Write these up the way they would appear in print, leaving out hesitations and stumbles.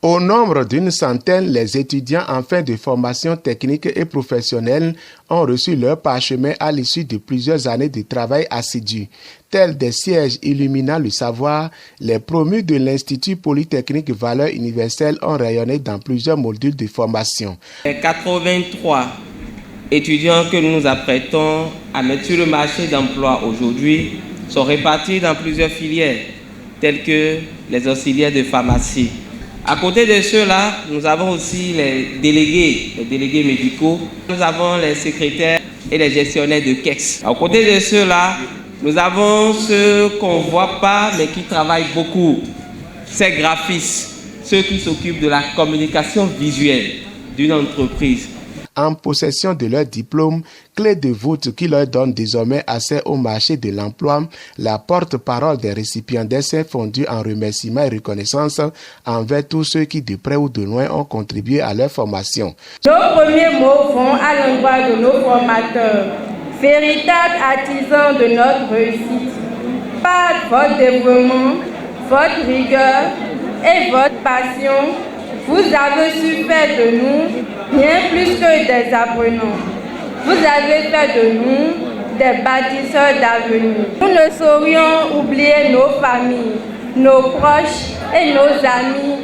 Au nombre d'une centaine, les étudiants en fin de formation technique et professionnelle ont reçu leur parchemin à l'issue de plusieurs années de travail assidu. Tels des sièges illuminant le savoir, les promus de l'Institut Polytechnique Valeurs Universelles ont rayonné dans plusieurs modules de formation. Les 83 étudiants que nous nous apprêtons à mettre sur le marché d'emploi aujourd'hui sont répartis dans plusieurs filières, telles que les auxiliaires de pharmacie. À côté de ceux-là, nous avons aussi les délégués médicaux. Nous avons les secrétaires et les gestionnaires de caisse. À côté de ceux-là, nous avons ceux qu'on ne voit pas mais qui travaillent beaucoup. Ces graphistes, ceux qui s'occupent de la communication visuelle d'une entreprise. En possession de leur diplôme, clé de voûte qui leur donne désormais accès au marché de l'emploi, la porte-parole des récipiendaires s'est fondue en remerciements et reconnaissance envers tous ceux qui de près ou de loin ont contribué à leur formation. Nos premiers mots vont à l'endroit de nos formateurs, véritables artisans de notre réussite. Par votre dévouement, votre rigueur et votre passion, vous avez su faire de nous bien plus que des apprenants. Vous avez fait de nous des bâtisseurs d'avenir. Nous ne saurions oublier nos familles, nos proches et nos amis,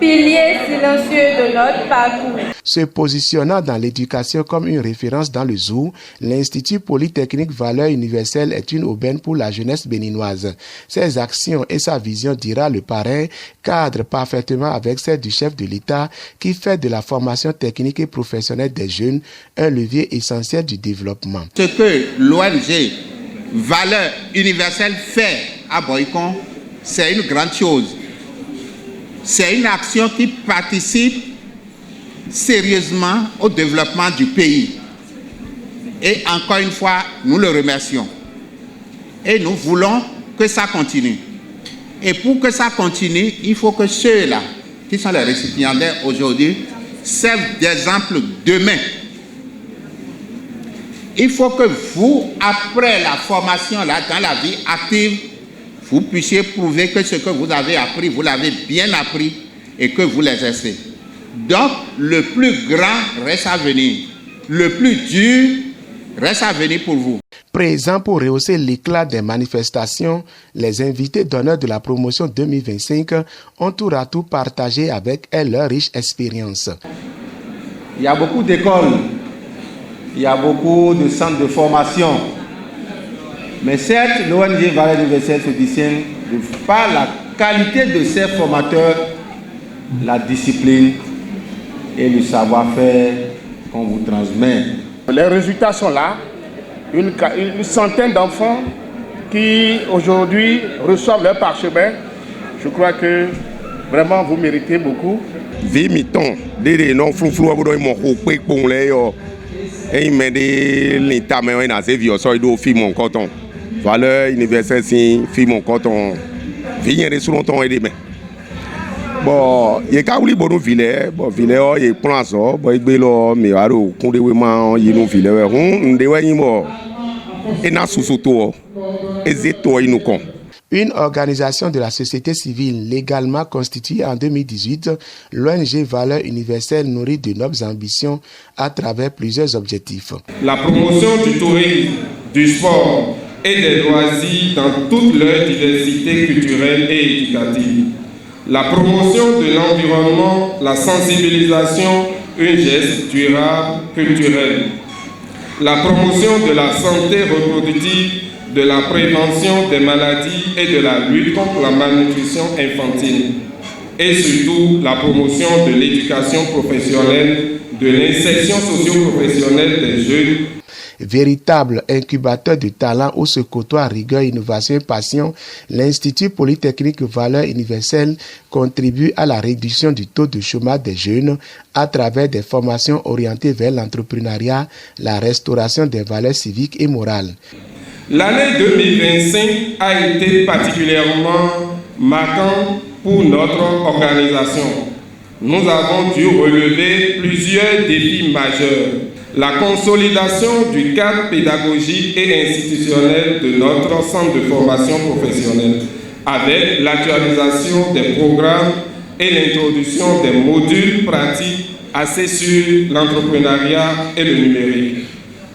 piliers silencieux de notre parcours. Se positionnant dans l'éducation comme une référence dans le zoo, l'Institut Polytechnique Valeurs Universelles est une aubaine pour la jeunesse béninoise. Ses actions et sa vision, dira le parrain, cadrent parfaitement avec celle du chef de l'État qui fait de la formation technique et professionnelle des jeunes un levier essentiel du développement. Ce que l'ONG Valeurs Universelles fait à Boycon, c'est une grande chose. C'est une action qui participe sérieusement au développement du pays. Et encore une fois, nous le remercions. Et nous voulons que ça continue. Et pour que ça continue, il faut que ceux-là, qui sont les récipiendaires aujourd'hui, servent d'exemple demain. Il faut que vous, après la formation là, dans la vie active, vous puissiez prouver que ce que vous avez appris, vous l'avez bien appris et que vous l'exercez. Donc, le plus grand reste à venir. Le plus dur reste à venir pour vous. Présents pour rehausser l'éclat des manifestations, les invités d'honneur de la promotion 2025 ont tour à tour partagé avec elles leur riche expérience. Il y a beaucoup d'écoles, il y a beaucoup de centres de formation. Mais certes, l'ONG Valeurs Universelles se distingue par la qualité de ses formateurs, la discipline et le savoir-faire qu'on vous transmet. Les résultats sont là. Une centaine d'enfants qui aujourd'hui reçoivent leur parchemin. Je crois que vraiment vous méritez beaucoup. Vimiton, des non flou mon coupé pour les et mais des l'état mais on a ces vieux ça il fit mon coton. Valeurs Universelles si fit mon coton. Vigne de sous longtemps et demain. Bon, il y a qu'à oublier bon ville, bon ville il prend ça, bon il bélo mais alors qu'on de vraiment il nous ville on de ouais mo et na sous-soto et zeto il nous con. Une organisation de la société civile légalement constituée en 2018, l'ONG Valeurs Universelles nourrit de nobles ambitions à travers plusieurs objectifs. La promotion du tourisme, du sport et des loisirs dans toute leur diversité culturelle et éducative. La promotion de l'environnement, la sensibilisation, un geste durable culturel. La promotion de la santé reproductive, de la prévention des maladies et de la lutte contre la malnutrition infantile. Et surtout, la promotion de l'éducation professionnelle, de l'insertion socio-professionnelle des jeunes. Véritable incubateur de talent où se côtoient rigueur, innovation et passion, l'Institut Polytechnique Valeurs Universelles contribue à la réduction du taux de chômage des jeunes à travers des formations orientées vers l'entrepreneuriat, la restauration des valeurs civiques et morales. L'année 2025 a été particulièrement marquante pour notre organisation. Nous avons dû relever plusieurs défis majeurs. La consolidation du cadre pédagogique et institutionnel de notre centre de formation professionnelle, avec l'actualisation des programmes et l'introduction des modules pratiques axés sur l'entrepreneuriat et le numérique.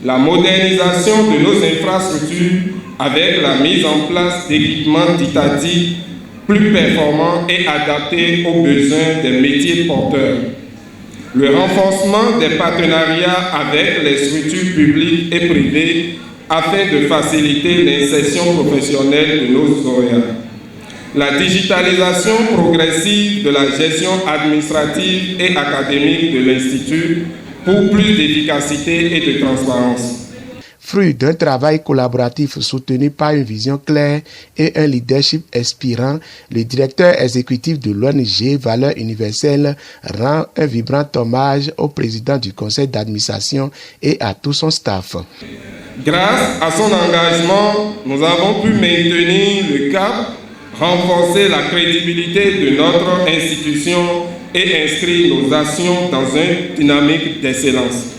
La modernisation de nos infrastructures avec la mise en place d'équipements didactiques plus performants et adaptés aux besoins des métiers porteurs. Le renforcement des partenariats avec les structures publiques et privées afin de faciliter l'insertion professionnelle de nos lauréats. La digitalisation progressive de la gestion administrative et académique de l'Institut pour plus d'efficacité et de transparence. Fruit d'un travail collaboratif soutenu par une vision claire et un leadership inspirant, le directeur exécutif de l'ONG Valeurs Universelles rend un vibrant hommage au président du conseil d'administration et à tout son staff. Grâce à son engagement, nous avons pu maintenir le cap, renforcer la crédibilité de notre institution et inscrire nos actions dans une dynamique d'excellence.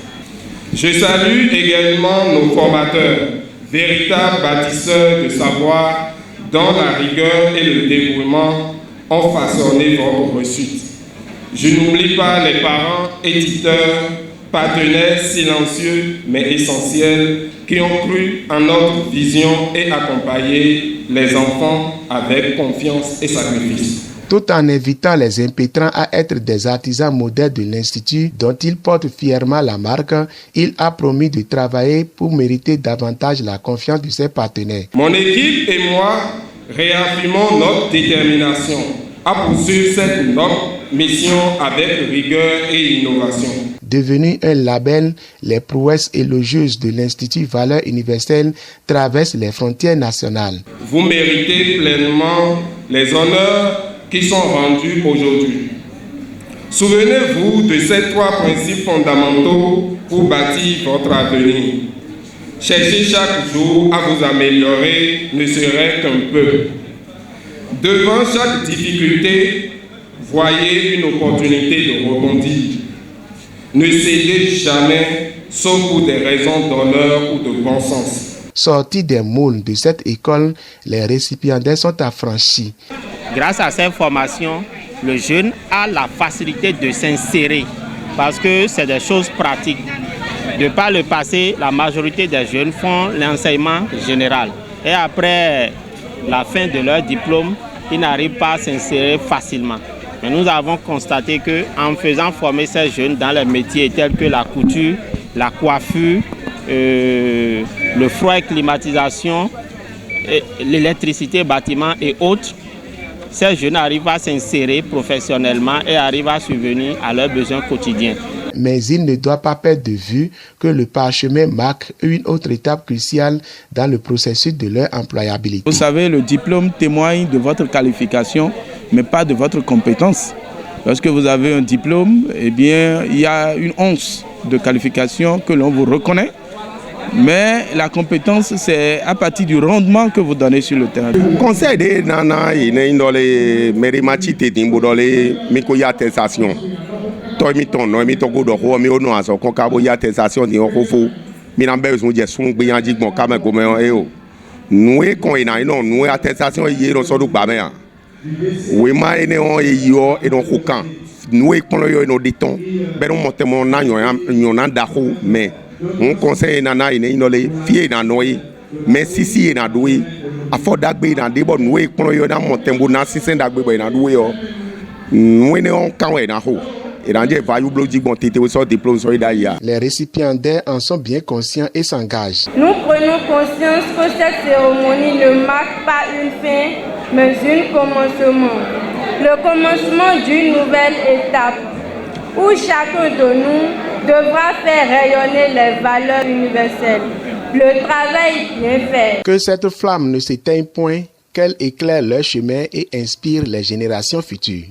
Je salue également nos formateurs, véritables bâtisseurs de savoir dont la rigueur et le dévouement ont façonné votre réussite. Je n'oublie pas les parents, éditeurs, partenaires silencieux mais essentiels qui ont cru en notre vision et accompagné les enfants avec confiance et sacrifice. Tout en invitant les impétrants à être des artisans modèles de l'Institut dont ils portent fièrement la marque, il a promis de travailler pour mériter davantage la confiance de ses partenaires. Mon équipe et moi réaffirmons notre détermination à poursuivre cette noble mission avec rigueur et innovation. Devenu un label, les prouesses élogieuses de l'Institut Valeurs Universelles traversent les frontières nationales. Vous méritez pleinement les honneurs qui sont rendus aujourd'hui. Souvenez-vous de ces 3 principes fondamentaux pour bâtir votre avenir. Cherchez chaque jour à vous améliorer, ne serait qu'un peu. Devant chaque difficulté, voyez une opportunité de rebondir. Ne cédez jamais, sauf pour des raisons d'honneur ou de bon sens. Sortis des moules de cette école, les récipiendaires sont affranchis. Grâce à cette formation, le jeune a la facilité de s'insérer parce que c'est des choses pratiques. De par le passé, la majorité des jeunes font l'enseignement général. Et après la fin de leur diplôme, ils n'arrivent pas à s'insérer facilement. Mais nous avons constaté qu'en faisant former ces jeunes dans les métiers tels que la couture, la coiffure, le froid et climatisation, l'électricité, bâtiment et autres, ces jeunes arrivent à s'insérer professionnellement et arrivent à subvenir à leurs besoins quotidiens. Mais il ne doit pas perdre de vue que le parchemin marque une autre étape cruciale dans le processus de leur employabilité. Vous savez, le diplôme témoigne de votre qualification, mais pas de votre compétence. Lorsque vous avez un diplôme, eh bien, il y a une once de qualification que l'on vous reconnaît. Mais la compétence, c'est à partir du rendement que vous donnez sur le terrain. Conseil de nana ine dans les mérimachi tétimbo dans les mikoya attestation. Toi mi ton no mi to go do ho mi onu aso kon ka bo ya attestation ni o fo. Mi na be so je sun gbe yan jigbon ka me go me e o. Nwe kon ina ino nwe attestation ye ro so do gba me an. We ma ene on e yo e don hokan. Nwe kon yo ino diton. Be no monte mon na yon na da ho me. On conseille nana ine inole fie na noyi mais sisi na doué a fo dagbe na debo noué kono yo na montembo na sisen dagbe bo na doué yo noué ne on kanwe na ho et dans des vailles bloqués bon tété so diplôme so d'ailleurs. Les récipiendaires en sont bien conscients et s'engagent. Nous prenons conscience que cette cérémonie ne marque pas une fin mais un commencement. Le commencement d'une nouvelle étape où chacun de nous devra faire rayonner les valeurs universelles. Le travail bien fait. Que cette flamme ne s'éteigne point, qu'elle éclaire leur chemin et inspire les générations futures.